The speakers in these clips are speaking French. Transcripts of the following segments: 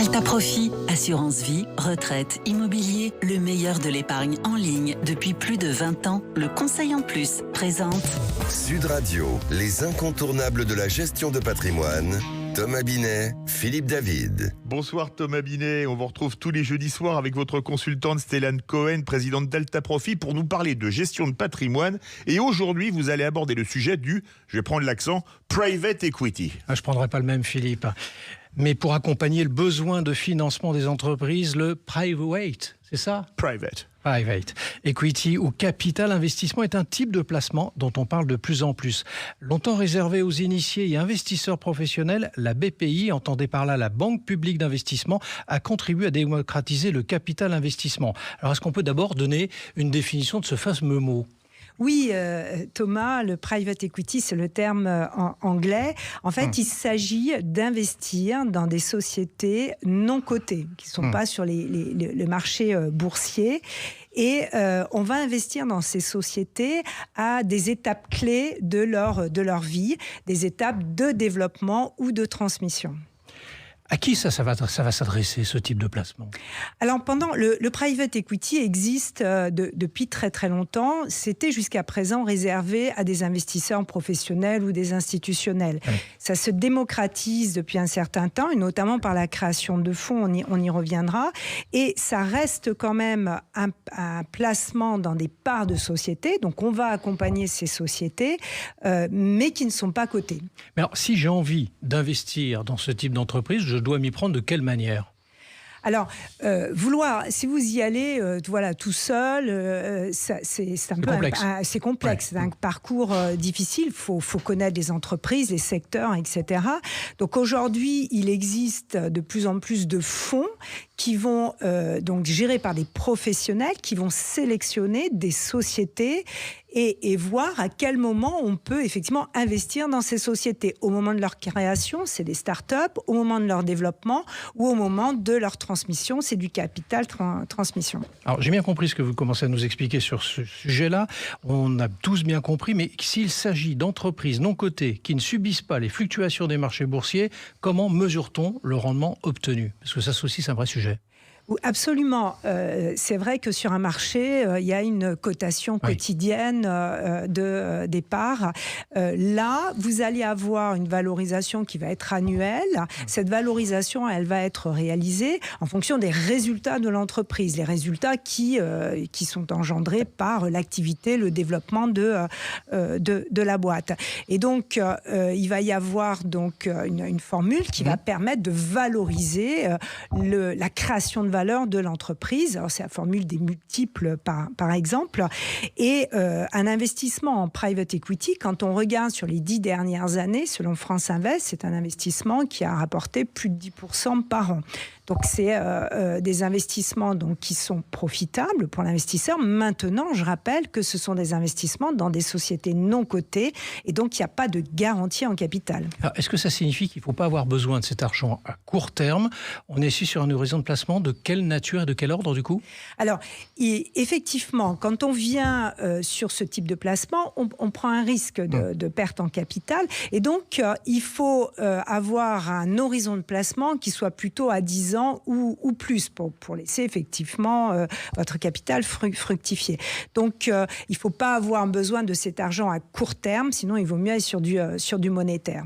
Alta Profit, assurance vie, retraite, immobilier, le meilleur de l'épargne en ligne depuis plus de 20 ans. Le Conseil en Plus présente Sud Radio, les incontournables de la gestion de patrimoine. Thomas Binet, Philippe David. Bonsoir Thomas Binet, on vous retrouve tous les jeudis soirs avec votre consultante Stellane Cohen, présidente d'Alta Profit, pour nous parler de gestion de patrimoine. Et aujourd'hui, vous allez aborder le sujet du, je vais prendre l'accent, private equity. Je ne prendrai pas le même, Philippe. Mais pour accompagner le besoin de financement des entreprises, le private, c'est ça ? Private equity ou capital investissement est un type de placement dont on parle de plus en plus. Longtemps réservé aux initiés et investisseurs professionnels, la BPI, entendez par là la Banque publique d'investissement, a contribué à démocratiser le capital investissement. Alors est-ce qu'on peut d'abord donner une définition de ce fameux mot ? Oui, Thomas, le private equity, c'est le terme anglais. En fait, il s'agit d'investir dans des sociétés non cotées, qui ne sont pas sur le marché boursier. Et on va investir dans ces sociétés à des étapes clés de leur vie, des étapes de développement ou de transmission. À qui ça va s'adresser, ce type de placement ? Alors, le private equity existe depuis très très longtemps. C'était jusqu'à présent réservé à des investisseurs professionnels ou des institutionnels. Oui. Ça se démocratise depuis un certain temps, et notamment par la création de fonds, on y reviendra. Et ça reste quand même un placement dans des parts de sociétés. Donc, on va accompagner ces sociétés, mais qui ne sont pas cotées. Mais alors, si j'ai envie d'investir dans ce type d'entreprise, je dois m'y prendre de quelle manière ? Alors, si vous y allez tout seul, c'est un peu complexe. C'est complexe. Ouais. C'est un parcours difficile. Il faut connaître les entreprises, les secteurs, etc. Donc aujourd'hui, il existe de plus en plus de fonds qui vont donc gérés par des professionnels qui vont sélectionner des sociétés et voir à quel moment on peut effectivement investir dans ces sociétés. Au moment de leur création, c'est des start-up. Au moment de leur développement ou au moment de leur transmission, c'est du capital transmission. Alors, j'ai bien compris ce que vous commencez à nous expliquer sur ce sujet-là. On a tous bien compris, mais s'il s'agit d'entreprises non cotées qui ne subissent pas les fluctuations des marchés boursiers, comment mesure-t-on le rendement obtenu ? Parce que ça aussi, c'est un vrai sujet. Absolument. C'est vrai que sur un marché, il y a une cotation quotidienne des parts. Là, vous allez avoir une valorisation qui va être annuelle. Cette valorisation, elle va être réalisée en fonction des résultats de l'entreprise, les résultats qui sont engendrés par l'activité, le développement de la boîte. Et donc, il va y avoir donc une formule qui va permettre de valoriser la création de valeur de l'entreprise. Alors, c'est la formule des multiples, par exemple. Et un investissement en private equity, quand on regarde sur les 10 dernières années, selon France Invest, c'est un investissement qui a rapporté plus de 10% par an. Donc, c'est des investissements qui sont profitables pour l'investisseur. Maintenant, je rappelle que ce sont des investissements dans des sociétés non cotées et donc il n'y a pas de garantie en capital. Alors, est-ce que ça signifie qu'il ne faut pas avoir besoin de cet argent à court terme ? On est ici sur un horizon de placement de quelle nature et de quel ordre, du coup ? Alors, effectivement, quand on vient sur ce type de placement, on prend un risque de perte en capital. Et donc, il faut avoir un horizon de placement qui soit plutôt à 10 ans ou plus pour laisser effectivement votre capital fructifier. Donc, il ne faut pas avoir besoin de cet argent à court terme, sinon il vaut mieux aller sur du monétaire.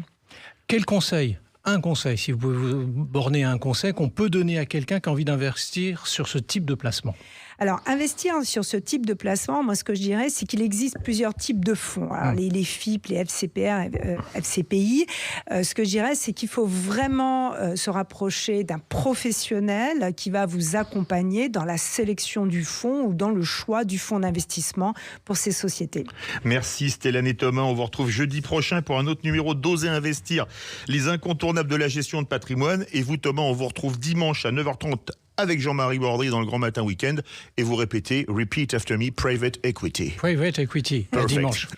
Quel conseil ? Un conseil, si vous pouvez vous borner à un conseil qu'on peut donner à quelqu'un qui a envie d'investir sur ce type de placement. Alors, investir sur ce type de placement, moi, ce que je dirais, c'est qu'il existe plusieurs types de fonds. Alors, les FIP, les FCPR, FCPI. Ce que je dirais, c'est qu'il faut vraiment se rapprocher d'un professionnel qui va vous accompagner dans la sélection du fonds ou dans le choix du fonds d'investissement pour ces sociétés. Merci Stellane et Thomas. On vous retrouve jeudi prochain pour un autre numéro d'Oser Investir, les incontournables de la gestion de patrimoine. Et vous, Thomas, on vous retrouve dimanche à 9h30 avec Jean-Marie Bordry dans le Grand Matin Week-end. Et vous répétez, repeat after me, private equity. Private equity, dimanche.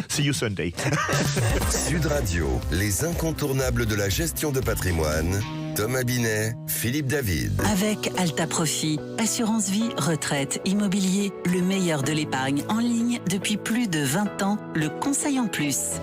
See you Sunday. Sud Radio, les incontournables de la gestion de patrimoine. Thomas Binet, Philippe David. Avec Alta Profit, assurance vie, retraite, immobilier, le meilleur de l'épargne en ligne depuis plus de 20 ans, le Conseil en Plus.